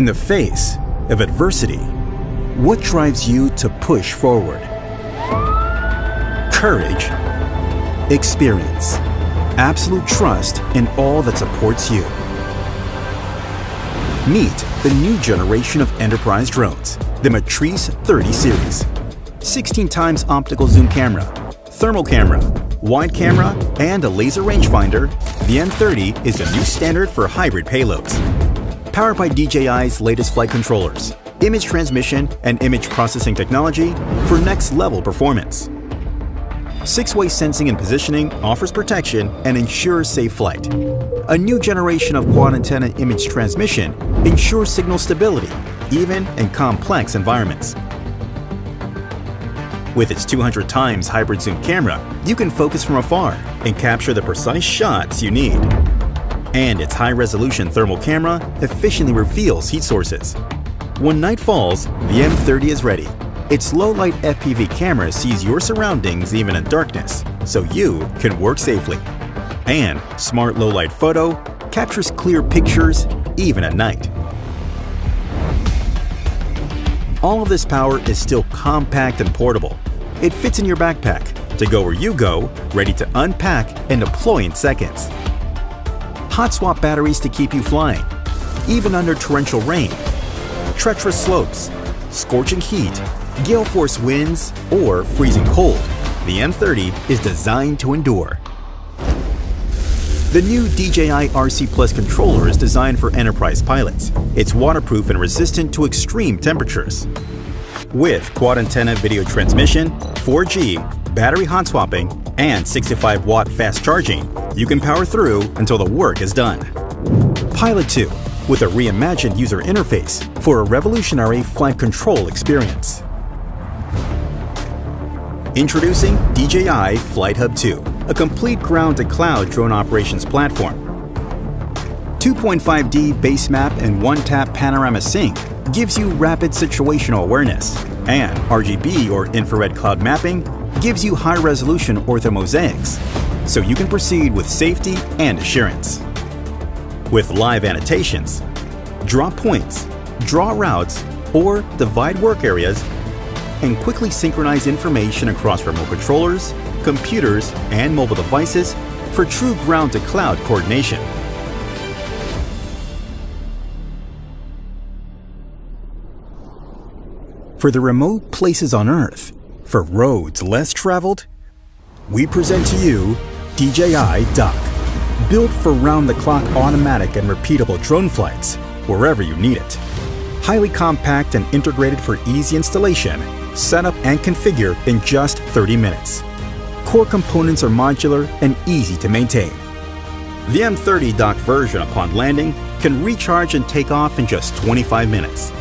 In the face of adversity, what drives you to push forward? Courage, experience, absolute trust in all that supports you. Meet the new generation of enterprise drones, the MATRICE 30 series. 16 times optical zoom camera, thermal camera, wide camera, and a laser rangefinder, the M30 is the new standard for hybrid payloads. Powered by DJI's latest flight controllers, image transmission, and image processing technology for next-level performance. 6-way sensing and positioning offers protection and ensures safe flight. A new generation of quad antenna image transmission ensures signal stability, even in complex environments. With its 200 times hybrid zoom camera, you can focus from afar and capture the precise shots you need. And its high-resolution thermal camera efficiently reveals heat sources. When night falls, the M30 is ready. Its low-light FPV camera sees your surroundings even in darkness, so you can work safely. And Smart Low-Light Photo captures clear pictures even at night. All of this power is still compact and portable. It fits in your backpack to go where you go, ready to unpack and deploy in seconds. Hot swap batteries to keep you flying, even under torrential rain, treacherous slopes, scorching heat, gale force winds, or freezing cold. The M30 is designed to endure. The new DJI RC Plus controller is designed for enterprise pilots. It's waterproof and resistant to extreme temperatures. With quad antenna video transmission, 4G, battery hot swapping, and 65-watt fast charging, you can power through until the work is done. Pilot 2, with a reimagined user interface for a revolutionary flight control experience. Introducing DJI FlightHub 2, a complete ground-to-cloud drone operations platform. 2.5D base map and one-tap Panorama sync gives you rapid situational awareness, and RGB or infrared cloud mapping gives you high-resolution orthomosaics, so you can proceed with safety and assurance. With live annotations, draw points, draw routes, or divide work areas, and quickly synchronize information across remote controllers, computers, and mobile devices for true ground-to-cloud coordination. For the remote places on Earth, for roads less traveled, we present to you DJI Dock, built for round-the-clock automatic and repeatable drone flights wherever you need it. Highly compact and integrated for easy installation, set up and configure in just 30 minutes. Core components are modular and easy to maintain. The M30 dock version upon landing can recharge and take off in just 25 minutes.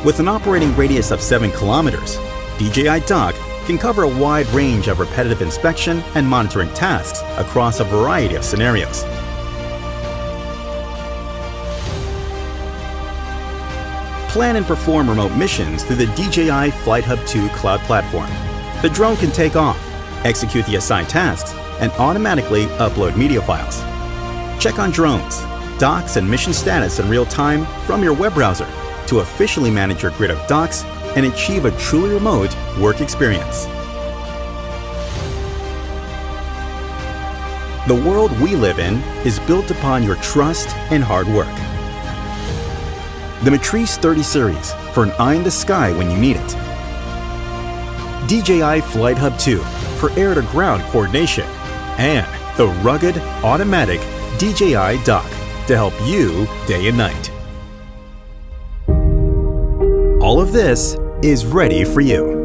With an operating radius of 7 kilometers, DJI Dock can cover a wide range of repetitive inspection and monitoring tasks across a variety of scenarios. Plan and perform remote missions through the DJI FlightHub 2 cloud platform. The drone can take off, execute the assigned tasks, and automatically upload media files. Check on drones, docks, and mission status in real time from your web browser to officially manage your grid of docks and achieve a truly remote work experience. The world we live in is built upon your trust and hard work. The MATRICE 30 series for an eye in the sky when you need it. DJI FlightHub 2 for air-to-ground coordination. And the rugged, automatic DJI Dock to help you day and night. All of this is ready for you.